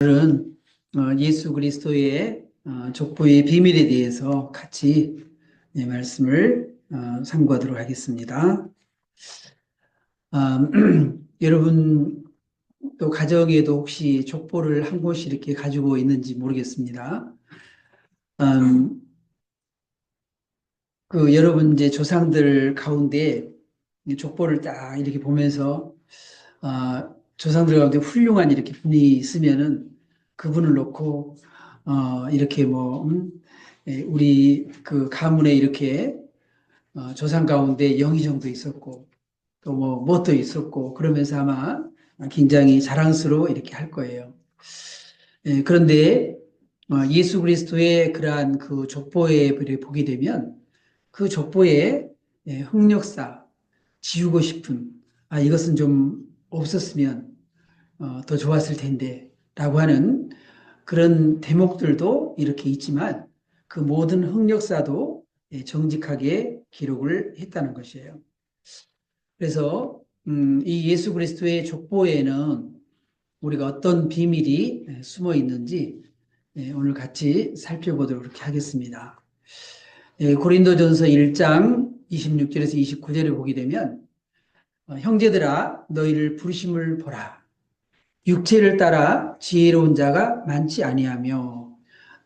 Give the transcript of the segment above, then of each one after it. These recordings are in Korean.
오늘은 예수 그리스도의 족보의 비밀에 대해서 같이 말씀을 상고하도록 하겠습니다. 여러분 또 가정에도 혹시 족보를 한 곳이 이렇게 가지고 있는지 모르겠습니다. 여러분 이제 조상들 가운데 족보를 딱 이렇게 보면서 조상들 가운데 훌륭한 이렇게 분이 있으면은 그분을 놓고 이렇게 우리 그 가문에 이렇게 조상 가운데 영의정도 있었고 또 뭣도 있었고 그러면서 아마 굉장히 자랑스러워 이렇게 할 거예요. 그런데 예수 그리스도의 그러한 그 족보에 보게 되면 그 족보에 흑역사 지우고 싶은 이것은 좀 없었으면 더 좋았을 텐데 라고 하는 그런 대목들도 이렇게 있지만 그 모든 흑역사도 정직하게 기록을 했다는 것이에요. 그래서 이 예수 그리스도의 족보에는 우리가 어떤 비밀이 숨어 있는지 오늘 같이 살펴보도록 그렇게 하겠습니다. 고린도전서 1장 26절에서 29절에 보게 되면 형제들아 너희를 부르심을 보라. 육체를 따라 지혜로운 자가 많지 아니하며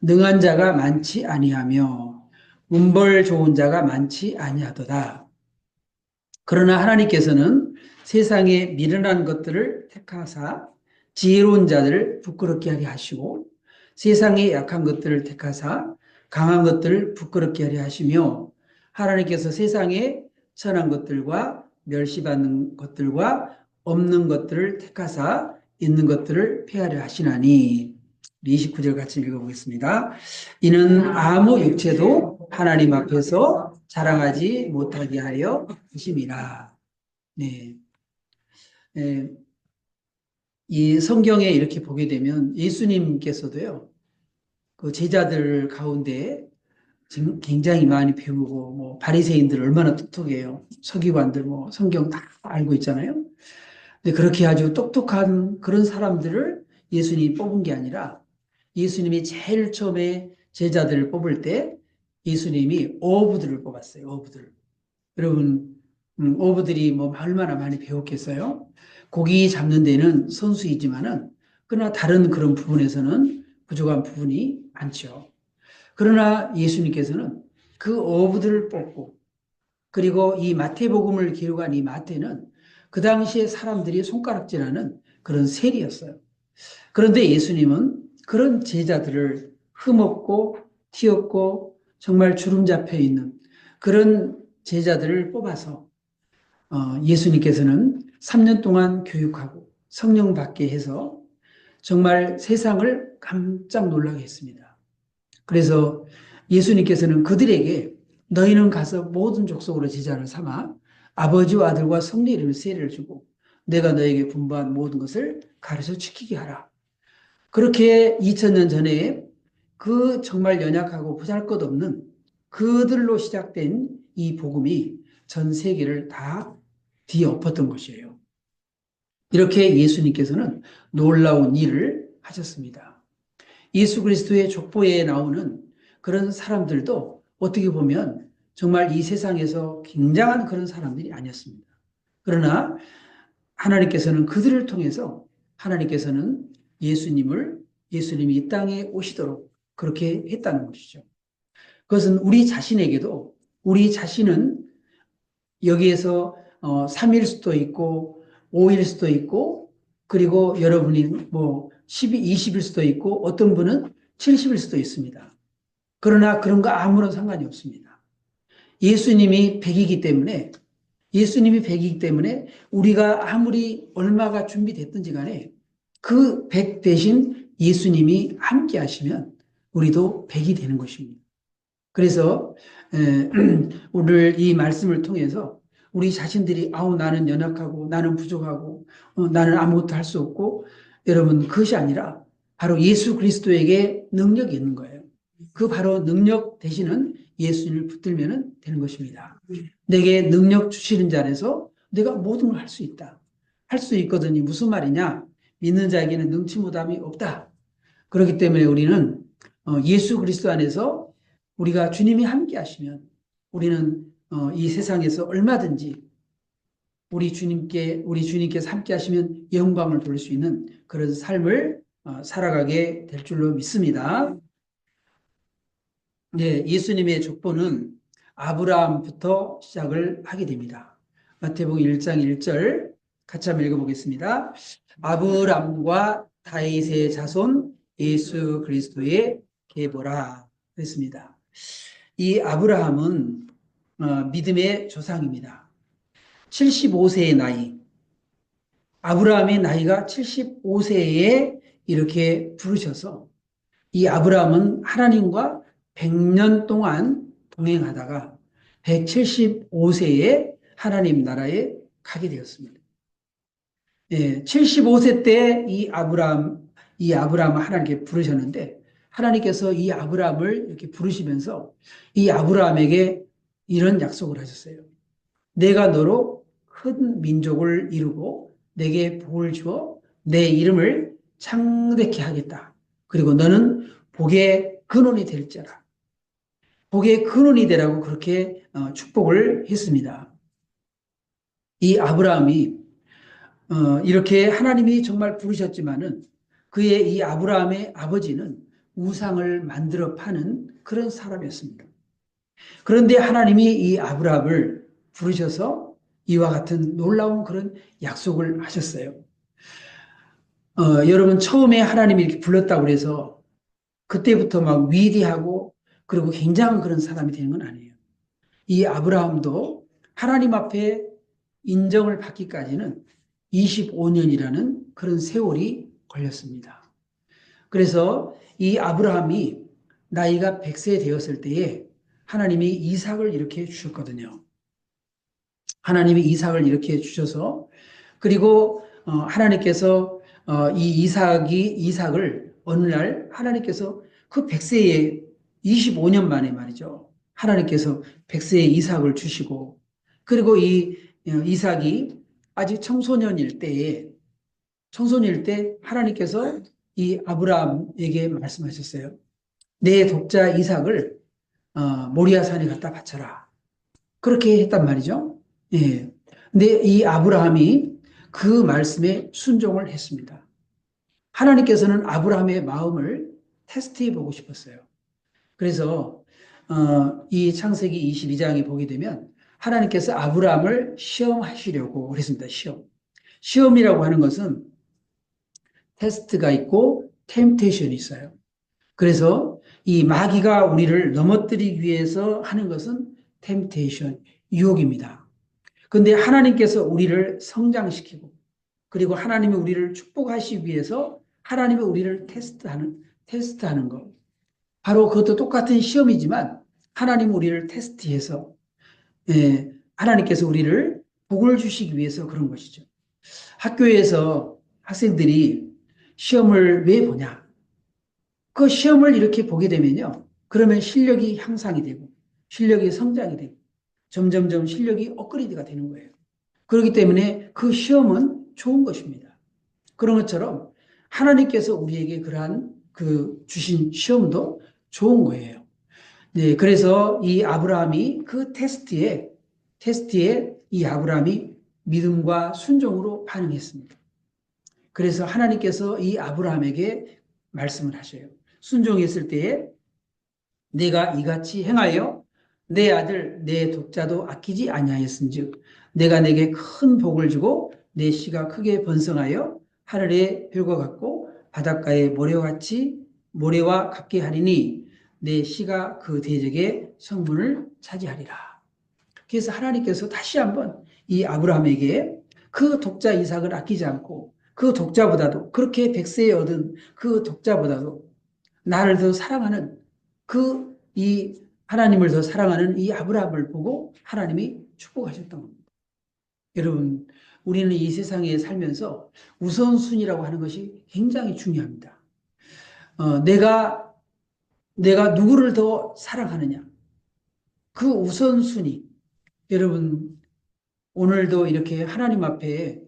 능한 자가 많지 아니하며 문벌 좋은 자가 많지 아니하도다. 그러나 하나님께서는 세상에 미련한 것들을 택하사 지혜로운 자들을 부끄럽게 하게 하시고 세상에 약한 것들을 택하사 강한 것들을 부끄럽게 하려 하시며 하나님께서 세상에 선한 것들과 멸시받는 것들과 없는 것들을 택하사 있는 것들을 폐하려 하시나니 29절 같이 읽어보겠습니다. 이는 아무 육체도 하나님 앞에서 자랑하지 못하게 하려 하심이라. 네. 이 성경에 이렇게 보게 되면 예수님께서도요, 그 제자들 가운데 굉장히 많이 배우고, 바리새인들 얼마나 똑똑해요. 서기관들 성경 다 알고 있잖아요. 근데 그렇게 아주 똑똑한 그런 사람들을 예수님이 뽑은 게 아니라 예수님이 제일 처음에 제자들을 뽑을 때 예수님이 어부들을 뽑았어요. 어부들. 여러분, 어부들이 얼마나 많이 배웠겠어요? 고기 잡는 데는 선수이지만은 그러나 다른 그런 부분에서는 부족한 부분이 많죠. 그러나 예수님께서는 그 어부들을 뽑고 그리고 이 마태복음을 기록한 이 마태는 그 당시에 사람들이 손가락질하는 그런 셀이었어요. 그런데 예수님은 그런 제자들을 흠없고 튀었고 정말 주름 잡혀 있는 그런 제자들을 뽑아서 예수님께서는 3년 동안 교육하고 성령 받게 해서 정말 세상을 깜짝 놀라게 했습니다. 그래서 예수님께서는 그들에게 너희는 가서 모든 족속으로 제자를 삼아 아버지와 아들과 성령 이름의 세례를 주고 내가 너에게 분부한 모든 것을 가르쳐 지키게 하라. 그렇게 2000년 전에 그 정말 연약하고 보잘것없는 그들로 시작된 이 복음이 전 세계를 다 뒤엎었던 것이에요. 이렇게 예수님께서는 놀라운 일을 하셨습니다. 예수 그리스도의 족보에 나오는 그런 사람들도 어떻게 보면 정말 이 세상에서 굉장한 그런 사람들이 아니었습니다. 그러나 하나님께서는 그들을 통해서 하나님께서는 예수님이 이 땅에 오시도록 그렇게 했다는 것이죠. 그것은 우리 자신에게도 우리 자신은 여기에서 3일 수도 있고 5일 수도 있고 그리고 여러분이 12, 20일 수도 있고 어떤 분은 70일 수도 있습니다. 그러나 그런 거 아무런 상관이 없습니다. 예수님이 100이기 때문에 우리가 아무리 얼마가 준비됐든지 간에 그 100 대신 예수님이 함께 하시면 우리도 100이 되는 것입니다. 그래서 오늘 이 말씀을 통해서 우리 자신들이 나는 연약하고 나는 부족하고 나는 아무것도 할 수 없고 여러분 그것이 아니라 바로 예수 그리스도에게 능력이 있는 거예요. 그 바로 능력 되시는 예수님을 붙들면 되는 것입니다. 내게 능력 주시는 자 안에서 내가 모든 걸 할 수 있다. 할 수 있거든요. 무슨 말이냐? 믿는 자에게는 능치 못함이 없다. 그렇기 때문에 우리는 예수 그리스도 안에서 우리가 주님이 함께 하시면 우리는 이 세상에서 얼마든지 우리 주님께서 함께 하시면 영광을 돌릴 수 있는 그런 삶을 살아가게 될 줄로 믿습니다. 네, 예수님의 족보는 아브라함부터 시작을 하게 됩니다. 마태복음 1장 1절 같이 한번 읽어보겠습니다. 아브라함과 다윗의 자손 예수 그리스도의 계보라 그랬습니다. 이 아브라함은 믿음의 조상입니다. 75세의 나이, 아브라함의 나이가 75세에 이렇게 부르셔서 이 아브라함은 하나님과 100년 동안 동행하다가 175세에 하나님 나라에 가게 되었습니다. 예, 75세 때 이 아브라함을 하나님께 부르셨는데 하나님께서 이 아브라함을 이렇게 부르시면서 이 아브라함에게 이런 약속을 하셨어요. 내가 너로 큰 민족을 이루고 내게 복을 주어 내 이름을 창대케 하겠다. 그리고 너는 복의 근원이 될지라. 복의 근원이 되라고 그렇게 축복을 했습니다. 이 아브라함이 이렇게 하나님이 정말 부르셨지만은 그의 이 아브라함의 아버지는 우상을 만들어 파는 그런 사람이었습니다. 그런데 하나님이 이 아브라함을 부르셔서 이와 같은 놀라운 그런 약속을 하셨어요. 여러분 처음에 하나님이 이렇게 불렀다고 해서 그때부터 막 위대하고 그리고 굉장한 그런 사람이 되는 건 아니에요. 이 아브라함도 하나님 앞에 인정을 받기까지는 25년이라는 그런 세월이 걸렸습니다. 그래서 이 아브라함이 나이가 100세 되었을 때에 하나님이 이삭을 이렇게 주셨거든요. 하나님이 이삭을 이렇게 주셔서 그리고 하나님께서 이 이삭을 어느 날 하나님께서 그 100세에 25년 만에 말이죠. 하나님께서 100세에 이삭을 주시고 그리고 이 이삭이 아직 청소년일 때 하나님께서 이 아브라함에게 말씀하셨어요. 내 독자 이삭을 모리아산에 갖다 바쳐라. 그렇게 했단 말이죠. 예. 근데 이 아브라함이 그 말씀에 순종을 했습니다. 하나님께서는 아브라함의 마음을 테스트해 보고 싶었어요. 그래서 이 창세기 22장에 보게 되면 하나님께서 아브라함을 시험하시려고 그랬습니다. 시험이라고 하는 것은 테스트가 있고 템테이션이 있어요. 그래서 이 마귀가 우리를 넘어뜨리기 위해서 하는 것은 템테이션, 유혹입니다. 그런데 하나님께서 우리를 성장시키고 그리고 하나님이 우리를 축복하시기 위해서 하나님이 우리를 테스트하는 것. 바로 그것도 똑같은 시험이지만 하나님 우리를 테스트해서 하나님께서 우리를 복을 주시기 위해서 그런 것이죠. 학교에서 학생들이 시험을 왜 보냐? 그 시험을 이렇게 보게 되면요. 그러면 실력이 향상이 되고 실력이 성장이 되고 점점점 실력이 업그레이드가 되는 거예요. 그렇기 때문에 그 시험은 좋은 것입니다. 그런 것처럼 하나님께서 우리에게 그러한 그 주신 시험도 좋은 거예요. 네, 그래서 이 아브라함이 그 테스트에 이 아브라함이 믿음과 순종으로 반응했습니다. 그래서 하나님께서 이 아브라함에게 말씀을 하셔요. 순종했을 때에 내가 이같이 행하여 내 아들 내 독자도 아끼지 아니하였은즉 내가 내게 큰 복을 주고 내 씨가 크게 번성하여 하늘의 별과 같고 바닷가의 모래와 같게 하리니 내 씨가 그 대적의 성문을 차지하리라. 그래서 하나님께서 다시 한번 이 아브라함에게 그 독자 이삭을 아끼지 않고 그 독자보다도 그렇게 100세에 얻은 그 독자보다도 나를 더 사랑하는 이 하나님을 더 사랑하는 이 아브라함을 보고 하나님이 축복하셨던 겁니다. 여러분, 우리는 이 세상에 살면서 우선순위라고 하는 것이 굉장히 중요합니다. 내가 누구를 더 사랑하느냐. 그 우선순위. 여러분, 오늘도 이렇게 하나님 앞에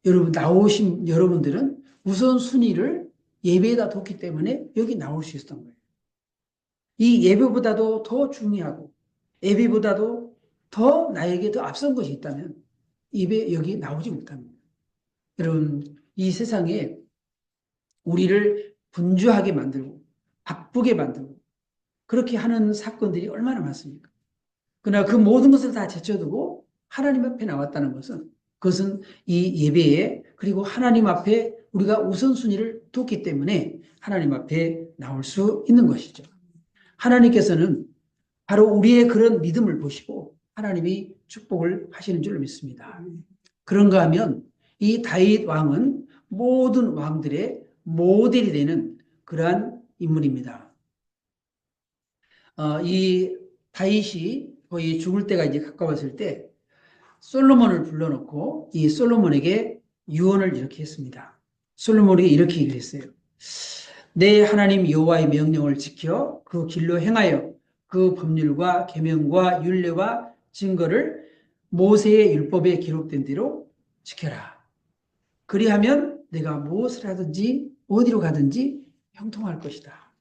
여러분 나오신 여러분들은 우선순위를 예배에다 뒀기 때문에 여기 나올 수 있었던 거예요. 이 예배보다도 더 중요하고 예배보다도 더 나에게 더 앞선 것이 있다면 예배 여기 나오지 못합니다. 여러분, 이 세상에 우리를 분주하게 만들고 바쁘게 만들고 그렇게 하는 사건들이 얼마나 많습니까? 그러나 그 모든 것을 다 제쳐두고 하나님 앞에 나왔다는 것은 그것은 이 예배에 그리고 하나님 앞에 우리가 우선순위를 뒀기 때문에 하나님 앞에 나올 수 있는 것이죠. 하나님께서는 바로 우리의 그런 믿음을 보시고 하나님이 축복을 하시는 줄 믿습니다. 그런가 하면 이 다윗 왕은 모든 왕들의 모델이 되는 그러한 인물입니다. 이 다윗이 거의 죽을 때가 이제 가까웠을 때 솔로몬을 불러놓고 이 솔로몬에게 유언을 이렇게 했습니다. 솔로몬에게 이렇게 얘기를 했어요. 내 하나님 여호와의 명령을 지켜 그 길로 행하여 그 법률과 계명과 율례와 증거를 모세의 율법에 기록된 대로 지켜라. 그리하면 내가 무엇을 하든지 어디로 가든지 형통할 것이다.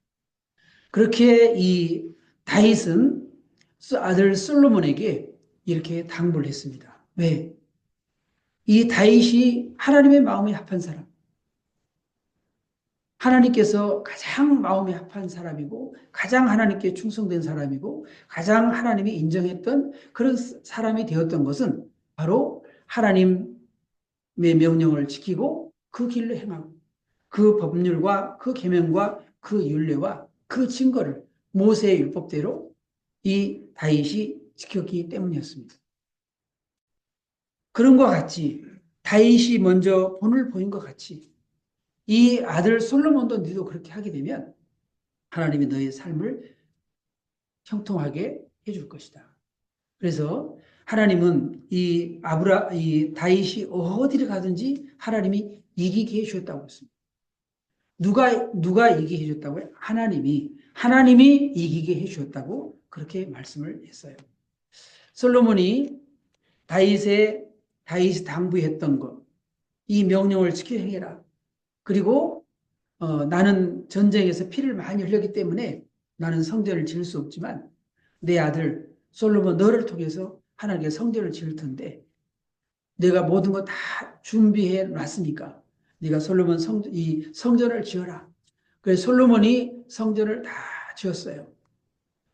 그렇게 이 다윗은 아들 솔로몬에게 이렇게 당부를 했습니다. 왜? 이 다윗이 하나님의 마음에 합한 사람, 하나님께서 가장 마음에 합한 사람이고 가장 하나님께 충성된 사람이고 가장 하나님이 인정했던 그런 사람이 되었던 것은 바로 하나님의 명령을 지키고 그 길로 행하고 그 법률과 그 계명과 그 율례와 그 증거를 모세의 율법대로 이 다윗이 지켰기 때문이었습니다. 그런 것 같이 다윗이 먼저 본을 보인 것 같이 이 아들 솔로몬도 너도 그렇게 하게 되면 하나님이 너의 삶을 형통하게 해줄 것이다. 그래서 하나님은 이 다윗이 어디를 가든지 하나님이 이기게 해주셨다고 했습니다. 누가 이기게 해줬다고요? 하나님이 이기게 해주셨다고 그렇게 말씀을 했어요. 솔로몬이 다윗이 당부했던 것, 이 명령을 지켜 행해라. 그리고 나는 전쟁에서 피를 많이 흘렸기 때문에 나는 성전을 지을 수 없지만 내 아들 솔로몬 너를 통해서 하나님께 성전을 지을 텐데 내가 모든 거 다 준비해 놨으니까 네가 솔로몬 이 성전을 지어라. 그래서 솔로몬이 성전을 다 지었어요.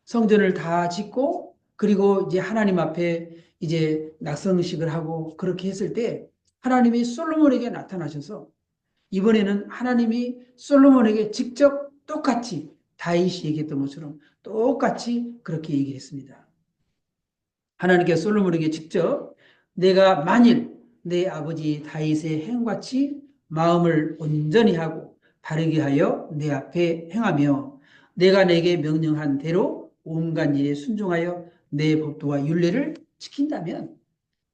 성전을 다 짓고 그리고 이제 하나님 앞에 이제 낙성식을 하고 그렇게 했을 때 하나님이 솔로몬에게 나타나셔서 이번에는 하나님이 솔로몬에게 직접 똑같이 다윗이 얘기했던 것처럼 똑같이 그렇게 얘기했습니다. 하나님께 솔로몬에게 직접 내가 만일 내 아버지 다윗의 행같이 마음을 온전히 하고 바르게 하여 내 앞에 행하며 내가 내게 명령한 대로 온갖 일에 순종하여 내 법도와 율례를 지킨다면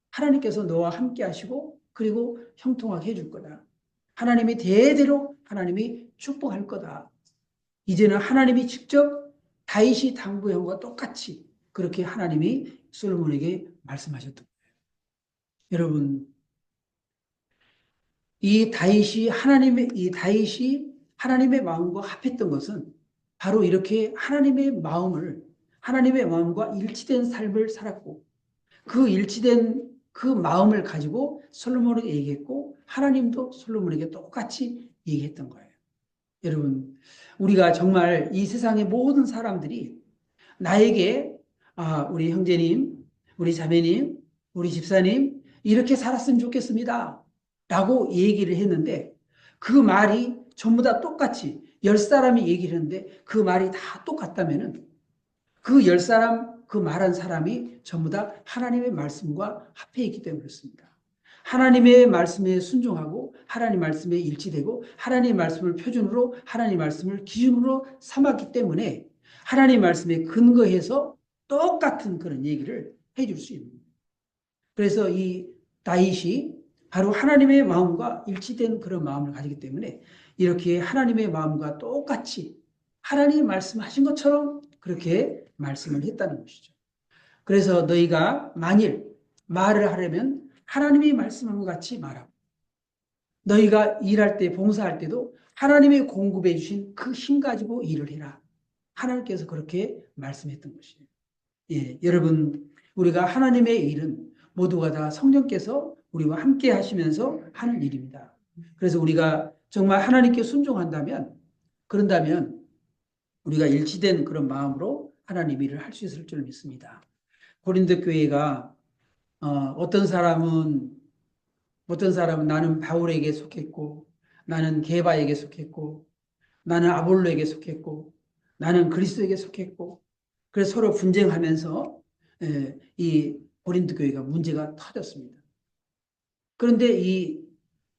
하나님께서 너와 함께 하시고 그리고 형통하게 해줄 거다. 하나님이 대대로 하나님이 축복할 거다. 이제는 하나님이 직접 다윗이 당부한 것과 똑같이 그렇게 하나님이 솔로몬에게 말씀하셨던 거예요. 여러분, 이 다윗이 하나님의 마음과 합했던 것은 바로 이렇게 하나님의 마음과 일치된 삶을 살았고 그 일치된 그 마음을 가지고 솔로몬에게 얘기했고 하나님도 솔로몬에게 똑같이 얘기했던 거예요. 여러분, 우리가 정말 이 세상의 모든 사람들이 나에게 우리 형제님, 우리 자매님, 우리 집사님 이렇게 살았으면 좋겠습니다. 라고 얘기를 했는데 그 말이 전부 다 똑같이 10사람이 얘기를 했는데 그 말이 다 똑같다면은 그 10사람 그 말한 사람이 전부 다 하나님의 말씀과 합해 있기 때문에 그렇습니다. 하나님의 말씀에 순종하고 하나님 말씀에 일치되고 하나님 말씀을 표준으로 하나님 말씀을 기준으로 삼았기 때문에 하나님 말씀에 근거해서 똑같은 그런 얘기를 해줄 수 있는 거예요. 그래서 이 다윗이 바로 하나님의 마음과 일치된 그런 마음을 가지기 때문에 이렇게 하나님의 마음과 똑같이 하나님이 말씀하신 것처럼 그렇게 말씀을 했다는 것이죠. 그래서 너희가 만일 말을 하려면 하나님이 말씀한 것 같이 말하고 너희가 일할 때 봉사할 때도 하나님이 공급해 주신 그 힘 가지고 일을 해라. 하나님께서 그렇게 말씀했던 것이에요. 예, 여러분, 우리가 하나님의 일은 모두가 다 성령께서 우리와 함께 하시면서 하는 일입니다. 그래서 우리가 정말 하나님께 순종한다면, 그런다면 우리가 일치된 그런 마음으로 하나님 일을 할 수 있을 줄 믿습니다. 고린도 교회가 어떤 사람은 나는 바울에게 속했고, 나는 게바에게 속했고, 나는 아볼로에게 속했고, 나는 그리스도에게 속했고, 그래서 서로 분쟁하면서 이 고린도 교회가 문제가 터졌습니다. 그런데 이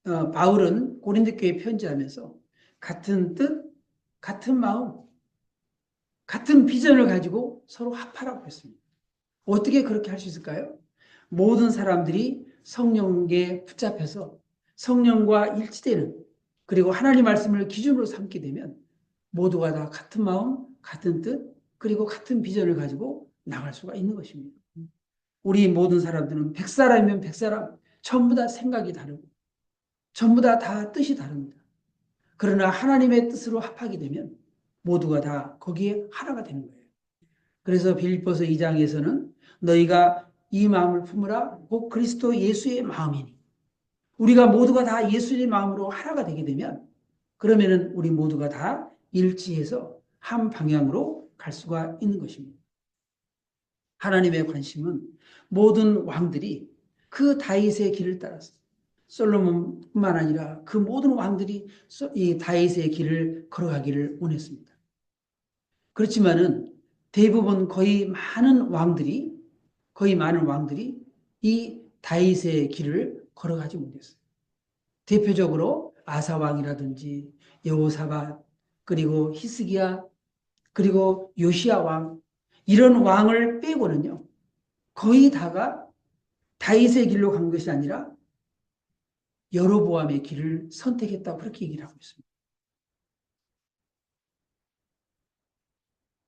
바울은 고린도 교회에 편지하면서 같은 뜻, 같은 마음, 같은 비전을 가지고 서로 합하라고 했습니다. 어떻게 그렇게 할 수 있을까요? 모든 사람들이 성령에 붙잡혀서 성령과 일치되는, 그리고 하나님 말씀을 기준으로 삼게 되면 모두가 다 같은 마음, 같은 뜻, 그리고 같은 비전을 가지고 나갈 수가 있는 것입니다. 우리 모든 사람들은 100사람이면 100사람 전부 다 생각이 다르고 전부 다 뜻이 다릅니다. 그러나 하나님의 뜻으로 합하게 되면 모두가 다 거기에 하나가 되는 거예요. 그래서 빌립보서 2장에서는 너희가 이 마음을 품으라 곧 그리스도 예수의 마음이니, 우리가 모두가 다 예수의 마음으로 하나가 되게 되면 그러면은 우리 모두가 다 일치해서 한 방향으로 갈 수가 있는 것입니다. 하나님의 관심은 모든 왕들이 그 다윗의 길을 따라서, 솔로몬뿐만 아니라 그 모든 왕들이 이 다윗의 길을 걸어가기를 원했습니다. 그렇지만은 대부분 거의 많은 왕들이 이 다윗의 길을 걸어가지 못했어요. 대표적으로 아사 왕이라든지 여호사밧, 그리고 히스기야, 그리고 요시야 왕, 이런 왕을 빼고는요, 거의 다가 다윗의 길로 간 것이 아니라 여로보암의 길을 선택했다고 그렇게 얘기를 하고 있습니다.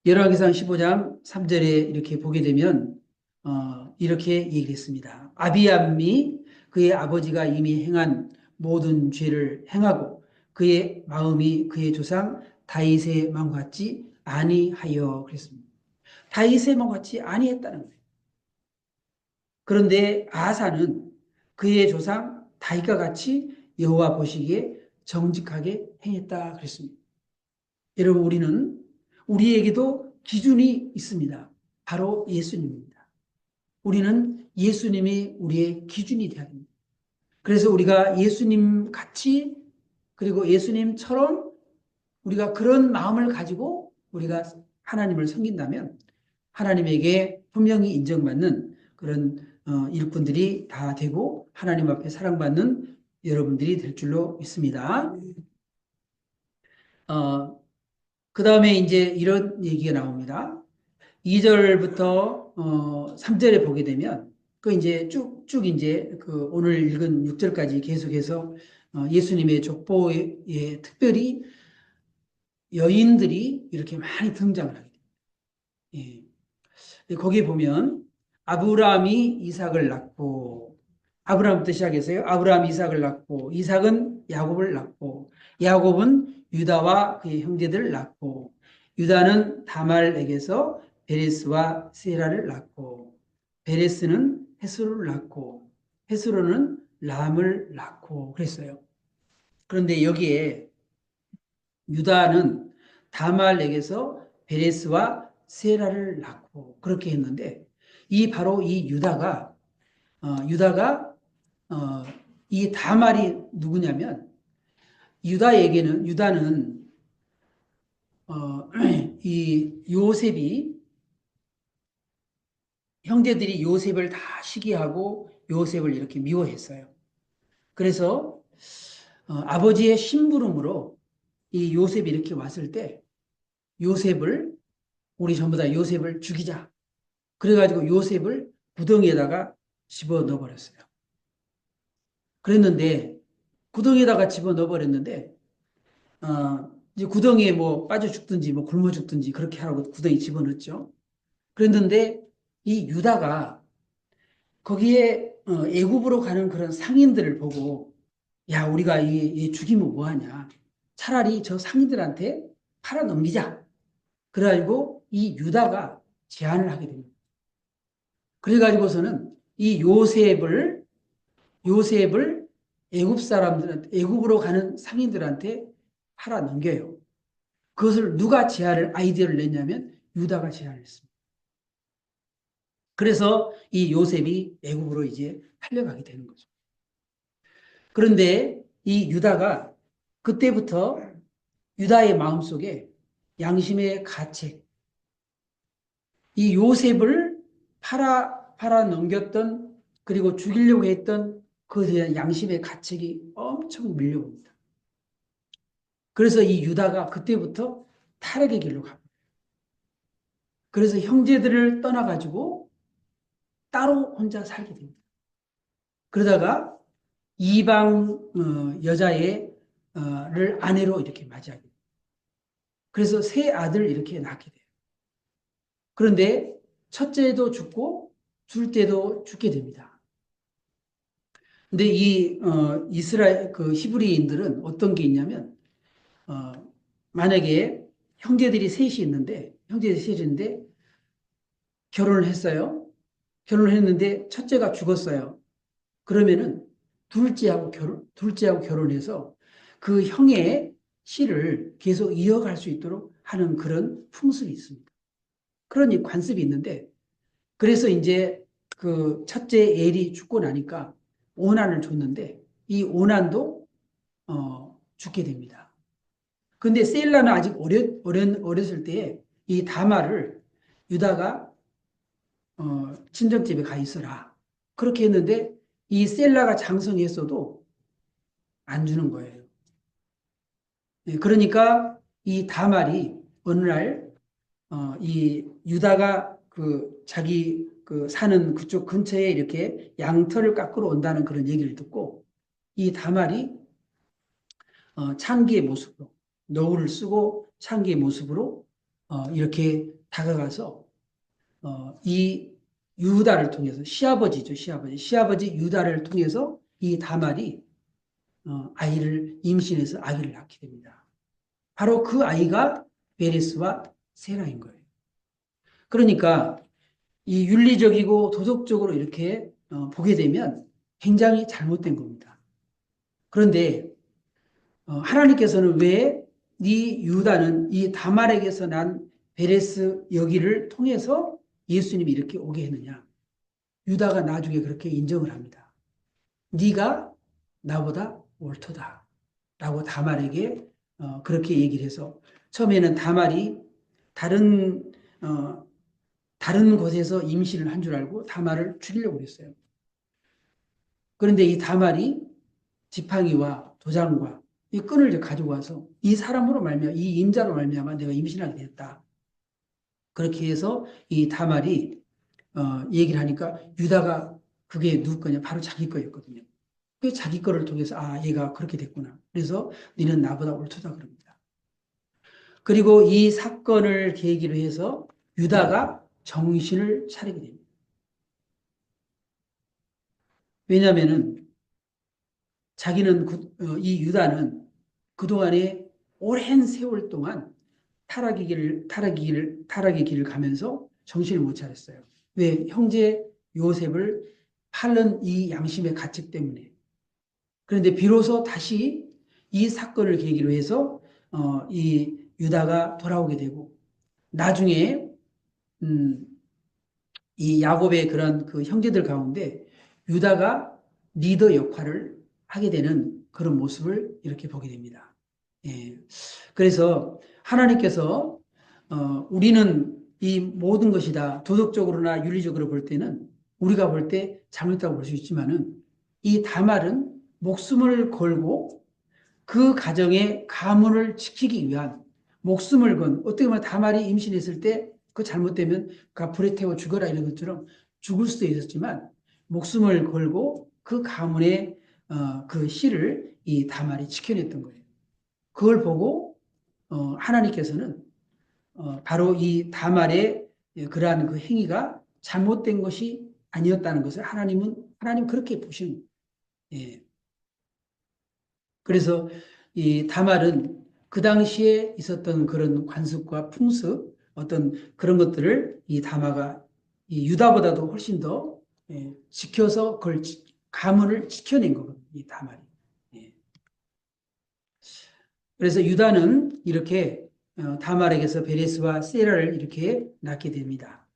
열왕기상 15장 3절에 이렇게 보게 되면 이렇게 얘기했습니다. 아비암이 그의 아버지가 이미 행한 모든 죄를 행하고 그의 마음이 그의 조상 다윗의 마음 같지 아니하여 그랬습니다. 다윗의 마음 같지 아니했다는 거예요. 그런데 아사는 그의 조상 다윗과 같이 여호와 보시기에 정직하게 행했다 그랬습니다. 여러분, 우리에게도 기준이 있습니다. 바로 예수님입니다. 우리는 예수님이 우리의 기준이 되어야 됩니다. 그래서 우리가 예수님 같이, 그리고 예수님처럼 우리가 그런 마음을 가지고 우리가 하나님을 섬긴다면 하나님에게 분명히 인정받는 그런 일꾼들이 다 되고 하나님 앞에 사랑받는 여러분들이 될 줄로 믿습니다. 그 다음에 이제 이런 얘기가 나옵니다. 2절부터 3절에 보게 되면 그 이제 쭉쭉 이제 그 오늘 읽은 6절까지 계속해서 예수님의 족보에 특별히 여인들이 이렇게 많이 등장을 하게 됩니다. 예. 거기 보면 아브라함이 이삭을 낳고, 아브라함부터 시작해서요. 아브라함이 이삭을 낳고, 이삭은 야곱을 낳고, 야곱은 유다와 그의 형제들을 낳고, 유다는 다말에게서 베레스와 세라를 낳고, 베레스는 헤스로를 낳고, 헤스로는 람을 낳고 그랬어요. 그런데 여기에 유다는 다말에게서 베레스와 세라를 낳고 그렇게 했는데, 바로 이 유다가 이 다말이 누구냐면, 유다는 이 요셉이, 형제들이 요셉을 다 시기하고 요셉을 이렇게 미워했어요. 그래서 아버지의 심부름으로 이 요셉이 이렇게 왔을 때 우리 전부 다 요셉을 죽이자. 그래가지고 요셉을 구덩이에다가 집어넣어 버렸어요. 그랬는데 구덩이에다가 집어넣어 버렸는데 이제 구덩이에 뭐 빠져 죽든지 뭐 굶어 죽든지 그렇게 하라고 구덩이 집어넣었죠. 그랬는데 이 유다가 거기에 애굽으로 가는 그런 상인들을 보고, 야, 우리가 얘 죽이면 뭐하냐, 차라리 저 상인들한테 팔아 넘기자. 그래가지고 이 유다가 제안을 하게 됩니다. 그래가지고서는 이 요셉을 애굽 사람들한테, 애굽으로 가는 상인들한테 팔아 넘겨요. 그것을 누가 아이디어를 냈냐면 유다가 제안을 했습니다. 그래서 이 요셉이 애굽으로 이제 팔려가게 되는 거죠. 그런데 이 유다가 그때부터 유다의 마음속에 양심의 가책, 이 요셉을 팔아 넘겼던 그리고 죽이려고 했던 그에 대한 양심의 가책이 엄청 밀려옵니다. 그래서 이 유다가 그때부터 타락의 길로 갑니다. 그래서 형제들을 떠나가지고 따로 혼자 살게 됩니다. 그러다가 이방 여자의 를 아내로 이렇게 맞이하게 돼요. 그래서 세 아들 이렇게 낳게 돼요. 그런데 첫째도 죽고 둘째도 죽게 됩니다. 근데 이 이스라엘 그 히브리인들은 어떤 게 있냐면 어, 만약에 형제들이 셋이 있는데 결혼을 했어요. 결혼을 했는데 첫째가 죽었어요. 그러면은 둘째하고 결혼해서 그 형의 씨를 계속 이어갈 수 있도록 하는 그런 풍습이 있습니다. 그런 관습이 있는데 그래서 이제 그 첫째 엘이 죽고 나니까 오난을 줬는데 이 오난도 죽게 됩니다. 근데 셀라는 아직 어렸을 때에 이 다말을 유다가 친정집에 가 있어라. 그렇게 했는데 이 셀라가 장성했어도 안 주는 거예요. 네, 그러니까 이 다말이 어느 날 이 유다가 그 자기 그 사는 그쪽 근처에 이렇게 양털을 깎으러 온다는 그런 얘기를 듣고 이 다말이 창기의 모습으로 너울을 쓰고 창기의 모습으로 이렇게 다가가서 이 유다를 통해서 시아버지죠, 시아버지 유다를 통해서 이 다말이 아이를 임신해서 아기를 낳게 됩니다. 바로 그 아이가 베레스와 세라인 거예요. 그러니까 이 윤리적이고 도덕적으로 이렇게 보게 되면 굉장히 잘못된 겁니다. 그런데 하나님께서는 왜 이 유다는 이 다말에게서 난 베레스 여기를 통해서 예수님이 이렇게 오게 했느냐? 유다가 나중에 그렇게 인정을 합니다. 네가 나보다 옳도다. 라고 다말에게 그렇게 얘기를 해서 처음에는 다말이 다른 다른 곳에서 임신을 한 줄 알고 다말을 죽이려고 했어요. 그런데 이 다말이 지팡이와 도장과 이 끈을 가지고 와서 이 사람으로 말미암아 이 임자로 말미암아 내가 임신하게 됐다. 그렇게 해서 이 다말이 얘기를 하니까 유다가 그게 누구 거냐 바로 자기 거였거든요. 그 자기 거를 통해서 아 얘가 그렇게 됐구나. 그래서 너는 나보다 옳다 그럽니다. 그리고 이 사건을 계기로 해서 유다가 정신을 차리게 됩니다. 왜냐하면은 자기는 이 유다는 그동안에 오랜 세월 동안 타락의 길을 가면서 정신을 못 차렸어요. 왜? 형제 요셉을 팔는 이 양심의 가책 때문에. 그런데 비로소 다시 이 사건을 계기로 해서 이 유다가 돌아오게 되고 나중에 음, 이 야곱의 그런 그 형제들 가운데 유다가 리더 역할을 하게 되는 그런 모습을 이렇게 보게 됩니다. 예. 그래서 하나님께서 우리는 이 모든 것이 다 도덕적으로나 윤리적으로 볼 때는 우리가 볼 때 잘못했다고 볼 수 있지만은 이 다말은 목숨을 걸고 그 가정의 가문을 지키기 위한 목숨을 건 어떻게 보면 다말이 임신했을 때 그 잘못되면 불에 태워 죽어라 이런 것처럼 죽을 수도 있었지만 목숨을 걸고 그 가문의 그 씨를 이 다말이 지켜냈던 거예요. 그걸 보고 하나님께서는 바로 이 다말의 그러한 그 행위가 잘못된 것이 아니었다는 것을 하나님 그렇게 보시는 거예요. 예. 그래서 이 다말은 그 당시에 있었던 그런 관습과 풍습, 어떤 그런 것들을 이 다마가 이 유다보다도 훨씬 더 지켜서 그걸 가문을 지켜낸 거거든요. 이 다말이. 예. 그래서 유다는 이렇게 다말에게서 베레스와 세라를 이렇게 낳게 됩니다.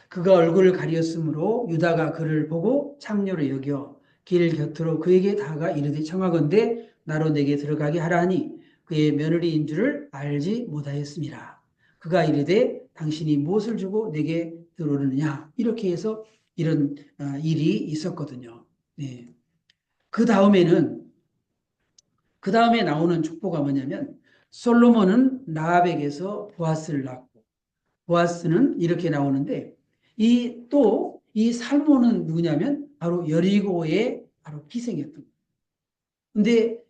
그가 얼굴을 가리었으므로 유다가 그를 보고 창녀를 여겨 길 곁으로 그에게 다가가 이르되 청하건대 나로 내게 들어가게 하라니 그의 며느리인 줄을 알지 못하였습니다. 그가 이르되 당신이 무엇을 주고 내게 들어오느냐 이렇게 해서 이런 일이 있었거든요. 네. 그 다음에 나오는 족보가 뭐냐면 솔로몬은 라합에게서 보아스를 낳고 보아스는 이렇게 나오는데 이 살모는 누구냐면 바로 여리고의 바로 기생이었던 거예요.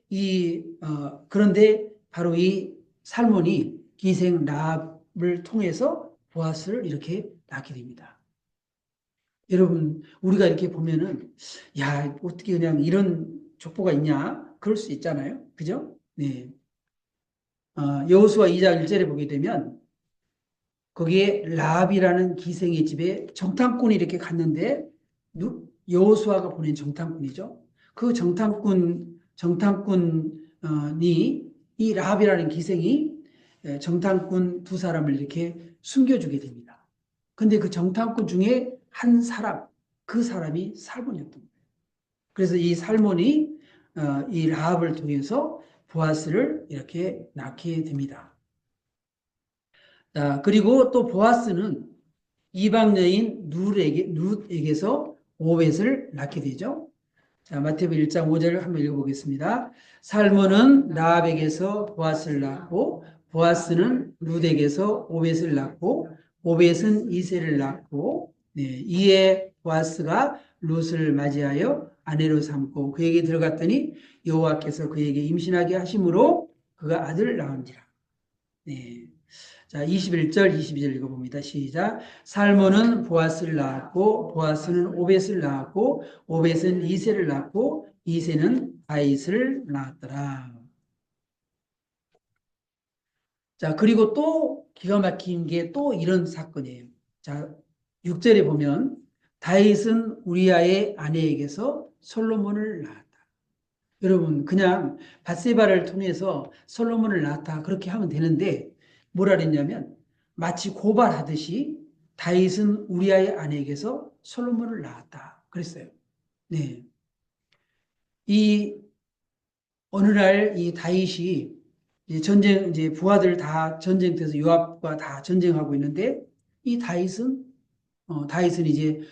그런데 바로 이 살몬이 기생 라합을 통해서 보아스를 이렇게 낳게 됩니다. 여러분, 우리가 이렇게 보면은, 야, 어떻게 그냥 이런 족보가 있냐? 그럴 수 있잖아요. 그죠? 네. 여호수아 2장 1절에 보게 되면, 거기에 라합이라는 기생의 집에 정탐꾼이 이렇게 갔는데, 여호수아가 보낸 정탐꾼이죠. 그 정탐꾼이, 이 라합이라는 기생이 정탐꾼 두 사람을 이렇게 숨겨주게 됩니다. 근데 그 정탐꾼 중에 한 사람, 그 사람이 살몬이었던 거예요. 그래서 이 살몬이 이 라합을 통해서 보아스를 이렇게 낳게 됩니다. 자, 그리고 또 보아스는 이방 여인 룻에게서 오벳을 낳게 되죠. 자, 마태복음 1장 5절을 한번 읽어보겠습니다. 살몬은 라합에게서 보아스를 낳고 보아스는 룻에게서 오벳을 낳고 오벳은 이새를 낳고 네, 이에 보아스가 룻을 맞이하여 아내로 삼고 그에게 들어갔더니 여호와께서 그에게 임신하게 하심으로 그가 아들을 낳은지라. 네. 자, 21절, 22절 읽어봅니다. 시작. 살몬은 보아스를 낳았고, 보아스는 오벳을 낳았고, 오벳은 이새를 낳고, 이새는 다윗을 낳았더라. 자, 그리고 또 기가 막힌 게 또 이런 사건이에요. 자, 6절에 보면 다윗은 우리아의 아내에게서 솔로몬을 낳았다. 여러분, 그냥 밧세바를 통해서 솔로몬을 낳았다. 그렇게 하면 되는데, 뭐라 그랬냐면, 마치 고발하듯이 다윗은 우리아의 아내에게서 솔로몬을 낳았다. 그랬어요. 네. 이, 어느 날 이 다윗이 이제 부하들 다 전쟁터에서 요압과 다 전쟁하고 있는데, 이 다윗은 이제,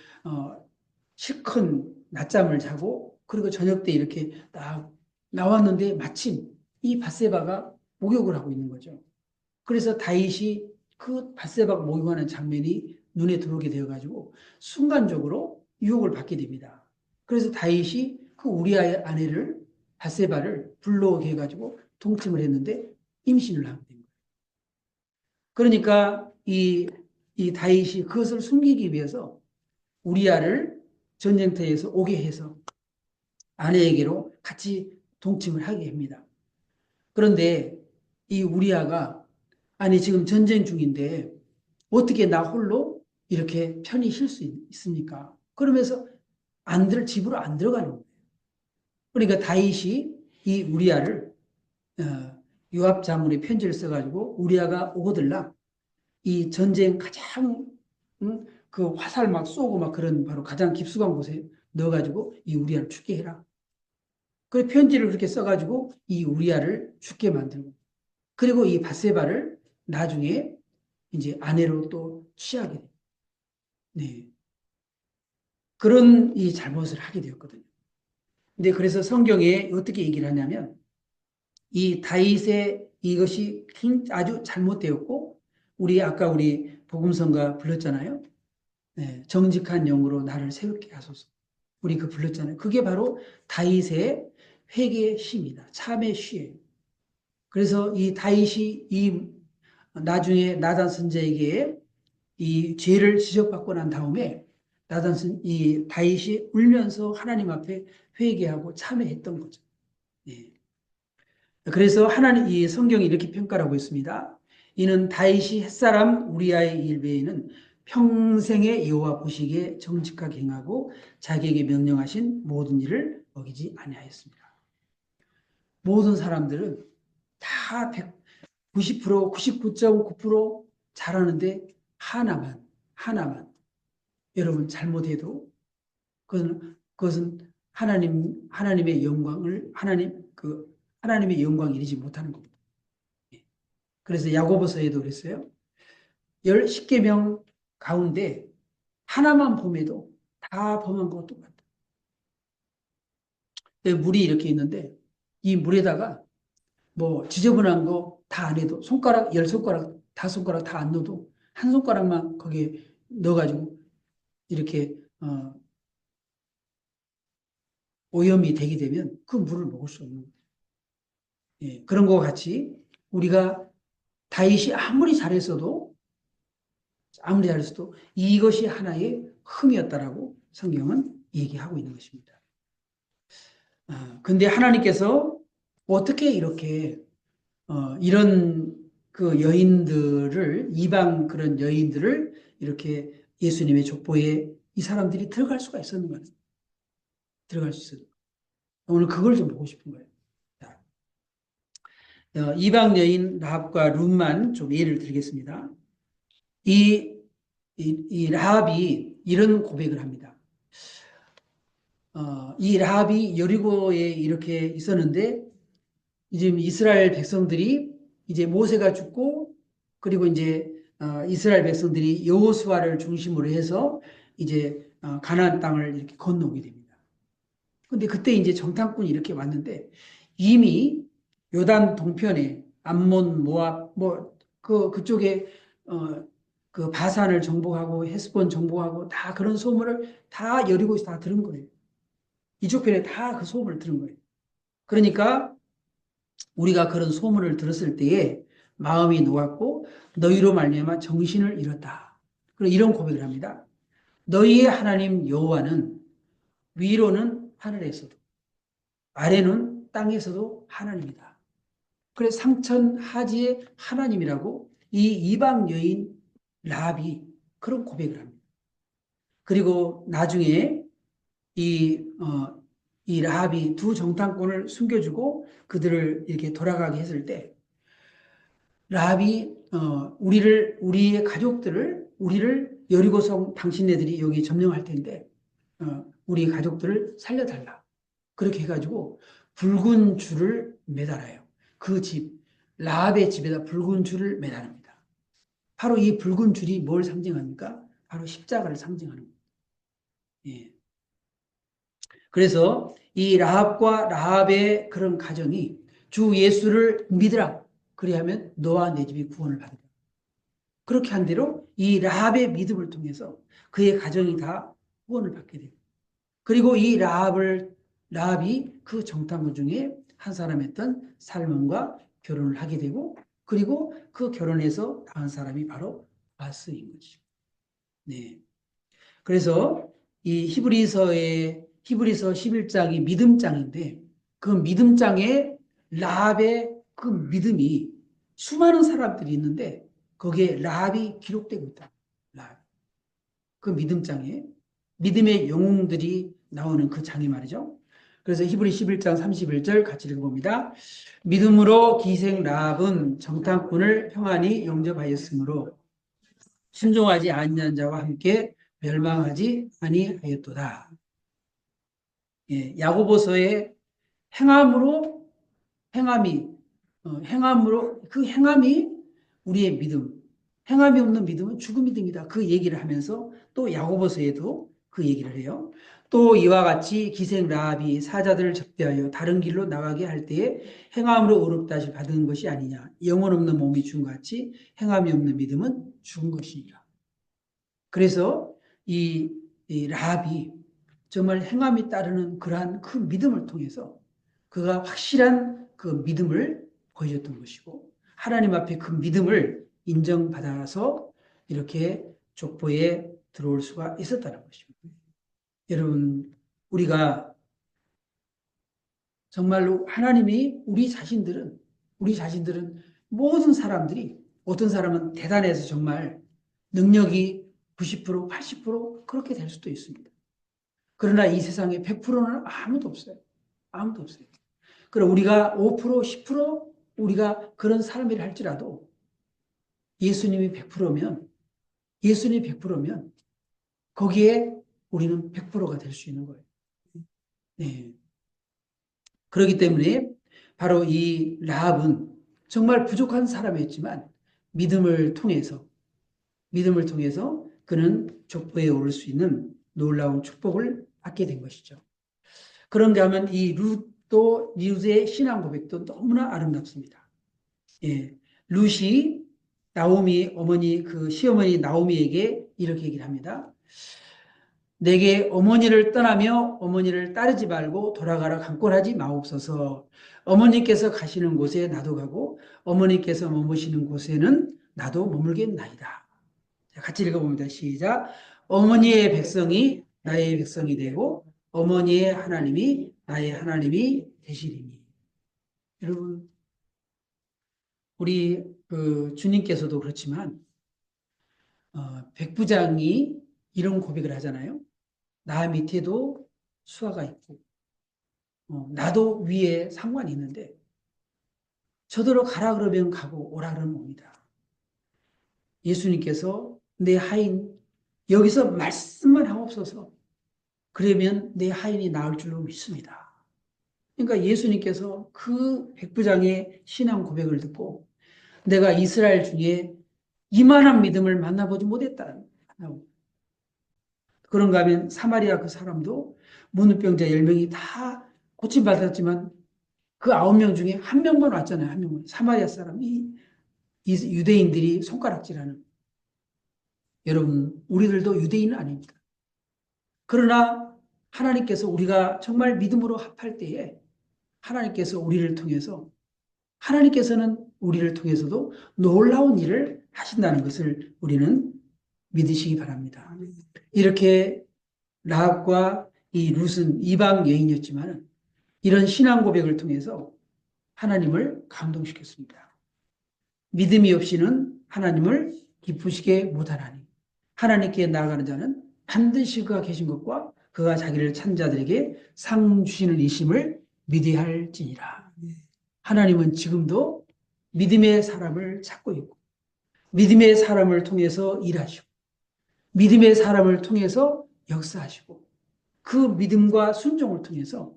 실컷 낮잠을 자고, 그리고 저녁 때 이렇게 딱 나왔는데, 마침 이 밧세바가 목욕을 하고 있는 거죠. 그래서 다윗이 그 밧세바가 목욕하는 장면이 눈에 들어오게 되어가지고, 순간적으로 유혹을 받게 됩니다. 그래서 다윗이 그 우리아의 아내를, 밧세바를 불러오게 해가지고 동침을 했는데, 임신을 하게 된 거예요. 그러니까 이 다윗이 그것을 숨기기 위해서 우리아를 전쟁터에서 오게 해서 아내에게로 같이 동침을 하게 합니다. 그런데 이 우리아가 아니 지금 전쟁 중인데 어떻게 나 홀로 이렇게 편히 쉴 수 있습니까? 그러면서 집으로 안 들어가는 거예요. 그러니까 다윗이 이 우리아를 요압 장군의 편지를 써가지고 우리아가 오거들라 이 전쟁 가장 그 화살 막 쏘고 막 그런 바로 가장 깊숙한 곳에 넣어가지고 이 우리아를 죽게 해라. 그 편지를 그렇게 써가지고 이 우리아를 죽게 만들고 그리고 이 밧세바를 나중에 이제 아내로 또 취하게 돼. 네. 그런 이 잘못을 하게 되었거든요. 근데 그래서 성경에 어떻게 얘기를 하냐면 이 다윗의 이것이 아주 잘못되었고 우리 복음성가 불렀잖아요. 네, 정직한 영으로 나를 세우게 하소서. 우리 그 불렀잖아요. 그게 바로 다윗의 회개의 시입니다. 참의 시예요. 그래서 이 다윗이 나중에 나단 선지자에게 이 죄를 지적받고 난 다음에 이 다윗이 울면서 하나님 앞에 회개하고 참회했던 거죠. 예. 그래서 하나님 이 성경이 이렇게 평가를 하고 있습니다. 이는 다윗이 햇사람 우리아의 일베에는 평생의 여호와 보시기에 정직하게 행하고 자기에게 명령하신 모든 일을 어기지 아니하였습니다. 모든 사람들은 다 90%, 99.9% 잘하는데 하나만 여러분 잘못해도 그것은 하나님의 영광을 하나님의 영광 이루지 못하는 겁니다. 그래서 야고보서에도 그랬어요. 10계명 가운데 하나만 범해도 다 범한 것 똑같다. 물이 이렇게 있는데 이 물에다가 뭐 지저분한 거 다 안 해도 손가락 10손가락 5손가락 다 안 넣어도 한 손가락만 거기에 넣어가지고 이렇게 오염이 되게 되면 그 물을 먹을 수 없는 거예요. 예, 그런 것 같이 우리가 다윗이 아무리 잘했어도 이것이 하나의 흠이었다라고 성경은 얘기하고 있는 것입니다. 근데 하나님께서 어떻게 이렇게 이런 그 여인들을 이방 그런 여인들을 이렇게 예수님의 족보에 이 사람들이 들어갈 수가 있었는가? 들어갈 수 있어요. 오늘 그걸 좀 보고 싶은 거예요. 이방 여인 라합과 룻만 좀 예를 들겠습니다. 이 라합이 이런 고백을 합니다. 이 라합이 여리고에 이렇게 있었는데 이제 이스라엘 백성들이 이제 모세가 죽고 그리고 이제 이스라엘 백성들이 여호수아를 중심으로 해서 이제 가나안 땅을 이렇게 건너오게 됩니다. 근데 그때 이제 정탐꾼이 이렇게 왔는데 이미 요단 동편에 암몬, 모압 그쪽에 그 바산을 정복하고 헤스본 정복하고 다 그런 소문을 다 여리고에서 다 들은 거예요. 이쪽 편에 다 그 소문을 들은 거예요. 그러니까 우리가 그런 소문을 들었을 때에 마음이 녹았고 너희로 말미암아 정신을 잃었다. 그리고 이런 고백을 합니다. 너희의 하나님 여호와는 위로는 하늘에서도 아래는 땅에서도 하나님이다. 그래서 상천하지의 하나님이라고 이 이방 여인 라합이 그런 고백을 합니다. 그리고 나중에 이, 이 라합이 두 정탐꾼을 숨겨주고 그들을 이렇게 돌아가게 했을 때 라합이 우리의 가족들을 우리를 여리고성 당신네들이 여기 점령할 텐데 우리 가족들을 살려달라. 그렇게 해가지고 붉은 줄을 매달아요. 그 집, 라합의 집에다 붉은 줄을 매달습니다. 바로 이 붉은 줄이 뭘 상징합니까? 바로 십자가를 상징하는 겁니다. 예. 그래서 이 라합과 라합의 그런 가정이 주 예수를 믿으라. 그리하면 너와 내 집이 구원을 받으라. 그렇게 한 대로 이 라합의 믿음을 통해서 그의 가정이 다 구원을 받게 됩니다. 그리고 이 라합이 그 정탐꾼 중에 한 사람이었던 살몬과 결혼을 하게 되고 그리고 그 결혼해서 낳은 사람이 바로 바스인 것이죠. 네. 그래서 이 히브리서 11장이 믿음장인데 그 믿음장에 라합의 그 믿음이 수많은 사람들이 있는데 거기에 라합이 기록되고 있다. 라합. 그 믿음장에 믿음의 영웅들이 나오는 그 장이 말이죠. 그래서 히브리 11장 31절 같이 읽어봅니다. 믿음으로 기생 라합은 정탐꾼을 평안히 영접하였으므로 순종하지 아니한 자와 함께 멸망하지 아니하였도다. 예, 야고보서의 행함으로 행함으로 그 행함이 우리의 믿음. 행함이 없는 믿음은 죽은 믿음이다. 그 얘기를 하면서 또 야고보서에도 그 얘기를 해요. 또 이와 같이 기생 라합이 사자들을 접대하여 다른 길로 나가게 할 때에 행함으로 의롭다시 받은 것이 아니냐. 영혼 없는 몸이 죽은 것 같이 행함이 없는 믿음은 죽은 것이니라. 그래서 이 라합이 정말 행함이 따르는 그러한 그 믿음을 통해서 그가 확실한 그 믿음을 보여줬던 것이고 하나님 앞에 그 믿음을 인정받아서 이렇게 족보에 들어올 수가 있었다는 것입니다. 여러분 우리가 정말로 하나님이 우리 자신들은 모든 사람들이 어떤 사람은 대단해서 정말 능력이 90%, 80% 그렇게 될 수도 있습니다. 그러나 이 세상에 100%는 아무도 없어요. 아무도 없어요. 그럼 우리가 5%, 10% 우리가 그런 삶이라 할지라도 예수님이 100%면 예수님이 100%면 거기에 우리는 100%가 될 수 있는 거예요. 네. 그렇기 때문에 바로 이 라합은 정말 부족한 사람이었지만 믿음을 통해서 그는 족보에 오를 수 있는 놀라운 축복을 받게 된 것이죠. 그런가 하면 이 룻의 신앙 고백도 너무나 아름답습니다. 예. 룻이 나오미 어머니 그 시어머니 나오미에게 이렇게 얘기를 합니다. 내게 어머니를 떠나며 어머니를 따르지 말고 돌아가라 강권하지 마옵소서. 어머니께서 가시는 곳에 나도 가고 어머니께서 머무시는 곳에는 나도 머물겠나이다. 같이 읽어봅니다. 시작. 어머니의 백성이 나의 백성이 되고 어머니의 하나님이 나의 하나님이 되시리니. 여러분, 우리 그 주님께서도 그렇지만 백부장이 이런 고백을 하잖아요. 나 밑에도 수하가 있고 나도 위에 상관이 있는데 저더러 가라 그러면 가고 오라 그러면 옵니다. 예수님께서 내 하인 여기서 말씀만 하옵소서. 그러면 내 하인이 나을 줄로 믿습니다. 그러니까 예수님께서 그 백부장의 신앙 고백을 듣고 내가 이스라엘 중에 이만한 믿음을 만나보지 못했다. 그런가 하면 사마리아 그 사람도 문둥병자 10명이 다 고침받았지만 그 9명 중에 한 명만 왔잖아요. 한 명만. 사마리아 사람이 유대인들이 손가락질하는. 여러분, 우리들도 유대인은 아닙니다. 그러나 하나님께서 우리가 정말 믿음으로 합할 때에 하나님께서는 우리를 통해서도 놀라운 일을 하신다는 것을 우리는 믿으시기 바랍니다. 이렇게 라합과 이 룻은 이방 여인이었지만 이런 신앙 고백을 통해서 하나님을 감동시켰습니다. 믿음이 없이는 하나님을 기쁘시게 못하나니 하나님께 나아가는 자는 반드시 그가 계신 것과 그가 자기를 찾는 자들에게 상 주시는 이심을 믿어야 할지니라. 하나님은 지금도 믿음의 사람을 찾고 있고 믿음의 사람을 통해서 일하시고 믿음의 사람을 통해서 역사하시고 그 믿음과 순종을 통해서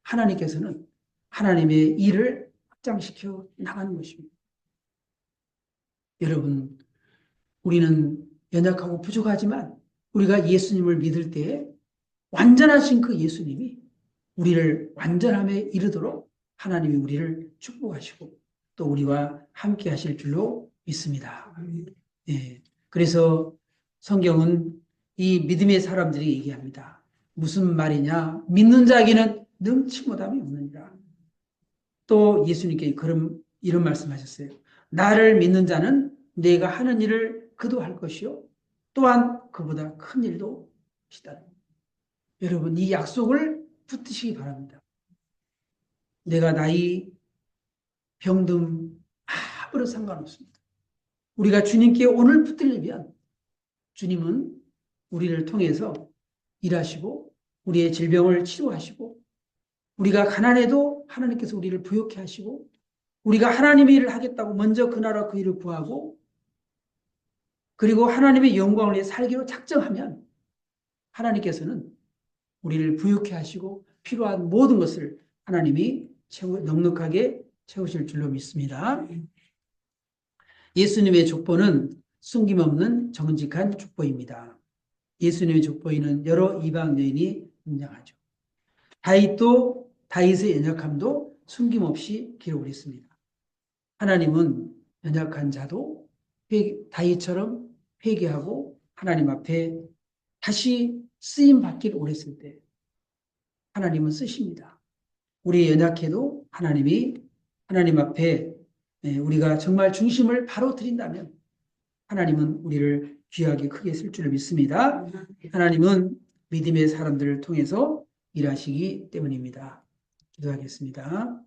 하나님께서는 하나님의 일을 확장시켜 나가는 것입니다. 여러분, 우리는 연약하고 부족하지만 우리가 예수님을 믿을 때에 완전하신 그 예수님이 우리를 완전함에 이르도록 하나님이 우리를 축복하시고 또 우리와 함께 하실 줄로 믿습니다. 예. 그래서 성경은 이 믿음의 사람들이 얘기합니다. 무슨 말이냐? 믿는 자에게는 능치 못함이 없느니라. 또 예수님께 이런 말씀하셨어요. 나를 믿는 자는 내가 하는 일을 그도 할 것이요 또한 그보다 큰 일도 하시다. 여러분, 이 약속을 붙드시기 바랍니다. 내가 나이, 병듦 아무런 상관없습니다. 우리가 주님께 오늘 붙들리면 주님은 우리를 통해서 일하시고 우리의 질병을 치료하시고 우리가 가난해도 하나님께서 우리를 부욕해 하시고 우리가 하나님의 일을 하겠다고 먼저 그 나라 그 일을 구하고 그리고 하나님의 영광을 위해 살기로 작정하면 하나님께서는 우리를 부욕해 하시고 필요한 모든 것을 하나님이 넉넉하게 채우실 줄로 믿습니다. 예수님의 족보는 숨김없는 정직한 족보입니다. 예수님의 족보에는 여러 이방 여인이 등장하죠. 다윗의 연약함도 숨김없이 기록을 했습니다. 하나님은 연약한 자도 다윗처럼 회개하고 하나님 앞에 다시 쓰임 받기를 원했을 때 하나님은 쓰십니다. 우리 연약해도 하나님 앞에 우리가 정말 중심을 바로 드린다면 하나님은 우리를 귀하게 크게 쓸 줄을 믿습니다. 하나님은 믿음의 사람들을 통해서 일하시기 때문입니다. 기도하겠습니다.